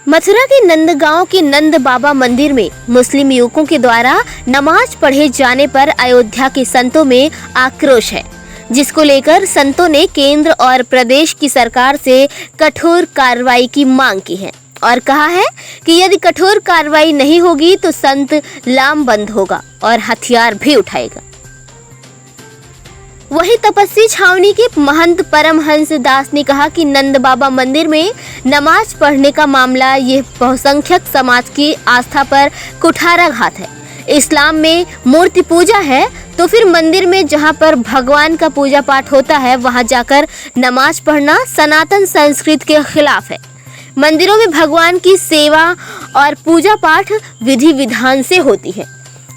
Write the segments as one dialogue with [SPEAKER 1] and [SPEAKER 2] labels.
[SPEAKER 1] मथुरा के नंदगांव के नंद बाबा मंदिर में मुस्लिम युवकों के द्वारा नमाज पढ़े जाने पर अयोध्या के संतों में आक्रोश है, जिसको लेकर संतों ने केंद्र और प्रदेश की सरकार से कठोर कार्रवाई की मांग की है और कहा है कि यदि कठोर कार्रवाई नहीं होगी तो संत लामबंद होगा और हथियार भी उठाएगा। वहीं तपस्वी छावनी के महंत परमहंस दास ने कहा कि नंद बाबा मंदिर में नमाज पढ़ने का मामला ये बहुसंख्यक समाज की आस्था पर कुठाराघात है। इस्लाम में मूर्ति पूजा है तो फिर मंदिर में जहां पर भगवान का पूजा पाठ होता है वहां जाकर नमाज पढ़ना सनातन संस्कृति के खिलाफ है। मंदिरों में भगवान की सेवा और पूजा पाठ विधि विधान से होती है।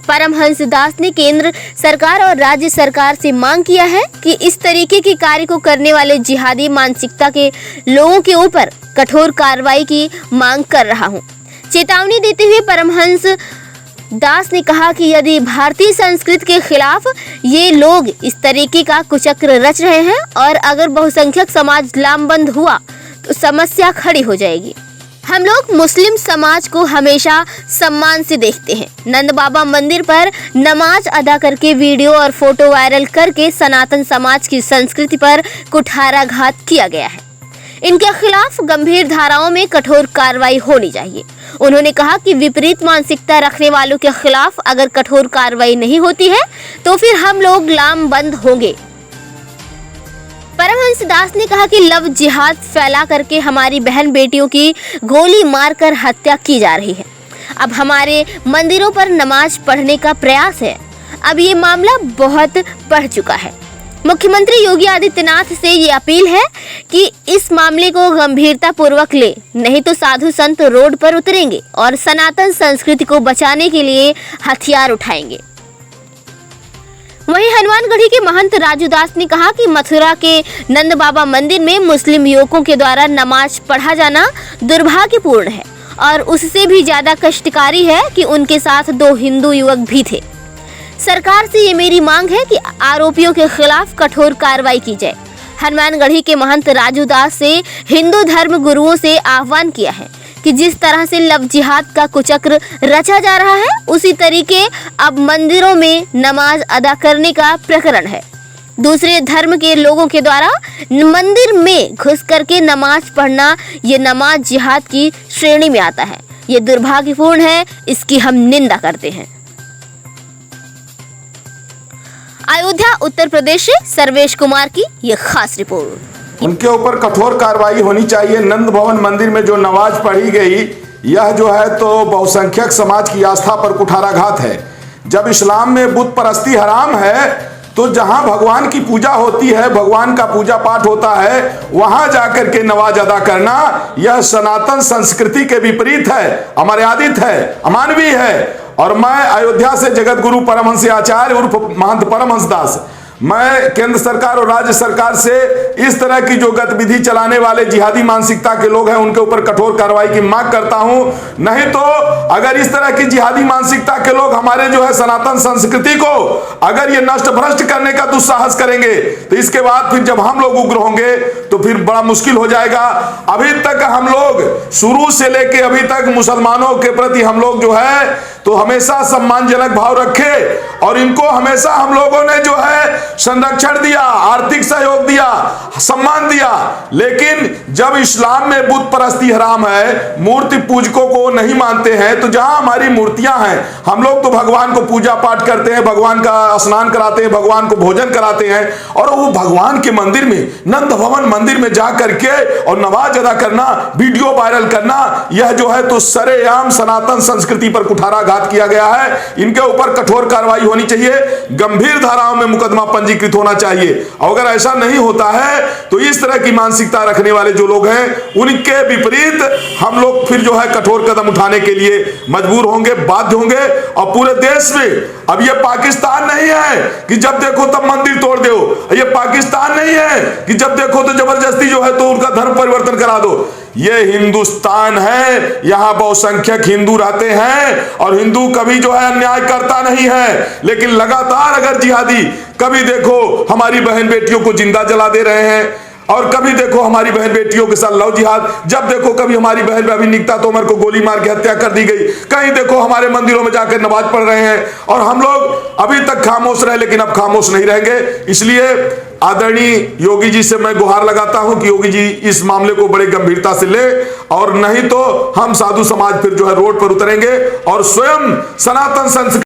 [SPEAKER 1] परमहंस दास ने केंद्र सरकार और राज्य सरकार से मांग किया है कि इस तरीके के कार्य को करने वाले जिहादी मानसिकता के लोगों के ऊपर कठोर कार्रवाई की मांग कर रहा हूं। चेतावनी देते हुए परमहंस दास ने कहा कि यदि भारतीय संस्कृति के खिलाफ ये लोग इस तरीके का कुचक्र रच रहे हैं और अगर बहुसंख्यक समाज लामबंद हुआ तो समस्या खड़ी हो जाएगी। हम लोग मुस्लिम समाज को हमेशा सम्मान से देखते हैं। नंद बाबा मंदिर पर नमाज अदा करके वीडियो और फोटो वायरल करके सनातन समाज की संस्कृति पर कुठाराघात किया गया है। इनके खिलाफ गंभीर धाराओं में कठोर कार्रवाई होनी चाहिए। उन्होंने कहा कि विपरीत मानसिकता रखने वालों के खिलाफ अगर कठोर कार्रवाई नहीं होती है तो फिर हम लोग लामबंद होंगे। परमहंस दास ने कहा कि लव जिहाद फैला करके हमारी बहन बेटियों की गोली मारकर हत्या की जा रही है। अब हमारे मंदिरों पर नमाज पढ़ने का प्रयास है। अब ये मामला बहुत बढ़ चुका है। मुख्यमंत्री योगी आदित्यनाथ से ये अपील है कि इस मामले को गंभीरता पूर्वक ले, नहीं तो साधु संत रोड पर उतरेंगे और सनातन संस्कृति को बचाने के लिए हथियार उठाएंगे। वहीं हनुमानगढ़ी के महंत राजू दास ने कहा कि मथुरा के नंद बाबा मंदिर में मुस्लिम युवकों के द्वारा नमाज पढ़ा जाना दुर्भाग्यपूर्ण है और उससे भी ज्यादा कष्टकारी है कि उनके साथ 2 हिंदू युवक भी थे। सरकार से ये मेरी मांग है कि आरोपियों के खिलाफ कठोर कार्रवाई की जाए। हनुमानगढ़ी के महंत राजू दास से हिंदू धर्म गुरुओं से आह्वान किया है कि जिस तरह से लव जिहाद का कुचक्र रचा जा रहा है उसी तरीके अब मंदिरों में नमाज अदा करने का प्रकरण है। दूसरे धर्म के लोगों के द्वारा मंदिर में घुस करके नमाज पढ़ना ये नमाज जिहाद की श्रेणी में आता है। ये दुर्भाग्यपूर्ण है, इसकी हम निंदा करते हैं। अयोध्या उत्तर प्रदेश से सर्वेश कुमार की ये खास रिपोर्ट।
[SPEAKER 2] उनके ऊपर कठोर कार्रवाई होनी चाहिए। नंद भवन मंदिर में जो नमाज पढ़ी गई यह जो है तो बहुसंख्यक समाज की आस्था पर कुठाराघात है। जब इस्लाम में बुत परस्ती हराम है तो जहां भगवान की पूजा होती है, भगवान का पूजा पाठ होता है, वहां जाकर के नमाज अदा करना यह सनातन संस्कृति के विपरीत है, अमर्यादित है, अमानवीय है। और मैं अयोध्या से जगत गुरु परमहंस आचार्य उर्फ महंत परमहंस दास, मैं केंद्र सरकार और राज्य सरकार से इस तरह की जो गतिविधि चलाने वाले जिहादी मानसिकता के लोग हैं उनके ऊपर कठोर कार्रवाई की मांग करता हूं। नहीं तो अगर इस तरह की जिहादी मानसिकता के लोग हमारे जो है सनातन संस्कृति को अगर ये नष्ट भ्रष्ट करने का दुस्साहस करेंगे तो इसके बाद फिर जब हम लोग उग्र होंगे तो फिर बड़ा मुश्किल हो जाएगा। अभी तक हम लोग शुरू से लेके अभी तक मुसलमानों के प्रति हम लोग जो है तो हमेशा सम्मानजनक भाव रखे और इनको हमेशा हम लोगों ने जो है संरक्षण दिया, आर्थिक सहयोग दिया, सम्मान दिया। लेकिन जब इस्लाम में बुत परस्ती हराम है, मूर्ति पूजकों को नहीं मानते हैं, तो जहां हमारी मूर्तियां हैं हम लोग तो भगवान को पूजा पाठ करते हैं, भगवान का स्नान कराते हैं, भगवान को भोजन कराते हैं और वो भगवान के मंदिर में नंद भवन मंदिर में जा करके और नमाज अदा करना, वीडियो वायरल करना, यह जो है तो सरेआम सनातन संस्कृति पर कुठाराघात किया गया है। इनके ऊपर कठोर कार्रवाई होनी चाहिए, गंभीर धाराओं में मुकदमा पंजीकृत होना चाहिए। अगर ऐसा नहीं होता है तो इस तरह की मानसिकता रखने वाले जो लोग हैं उनके विपरीत हम लोग फिर जो है कठोर कदम उठाने के लिए मजबूर होंगे, बाध्य होंगे। और पूरे देश में अब ये पाकिस्तान नहीं है कि जब देखो तब मंदिर तोड़ दो, ये पाकिस्तान नहीं है कि जब देखो तो जबरदस्ती जो है तो उनका धर्म परिवर्तन करा दो। ये हिंदुस्तान है, यहाँ बहुसंख्यक हिंदू रहते हैं और हिंदू कभी जो है अन्याय करता नहीं है। लेकिन लगातार अगर जिहादी कभी देखो हमारी बहन बेटियों को जिंदा जला दे रहे हैं, और कभी देखो हमारी बहन बेटियों के साथ लव जिहाद, जब देखो कभी हमारी बहन अभिनीता तोमर को गोली मार के हत्या कर दी गई, कहीं देखो हमारे मंदिरों में जाकर नमाज पढ़ रहे हैं, और हम लोग अभी तक खामोश रहे, लेकिन अब खामोश नहीं रहेंगे। इसलिए आदरणीय योगी जी से मैं गुहार लगाता हूं कि योगी जी इस मामले को बड़े गंभीरता से ले, और नहीं तो हम साधु समाज फिर जो है रोड पर उतरेंगे और स्वयं सनातन संस्कृति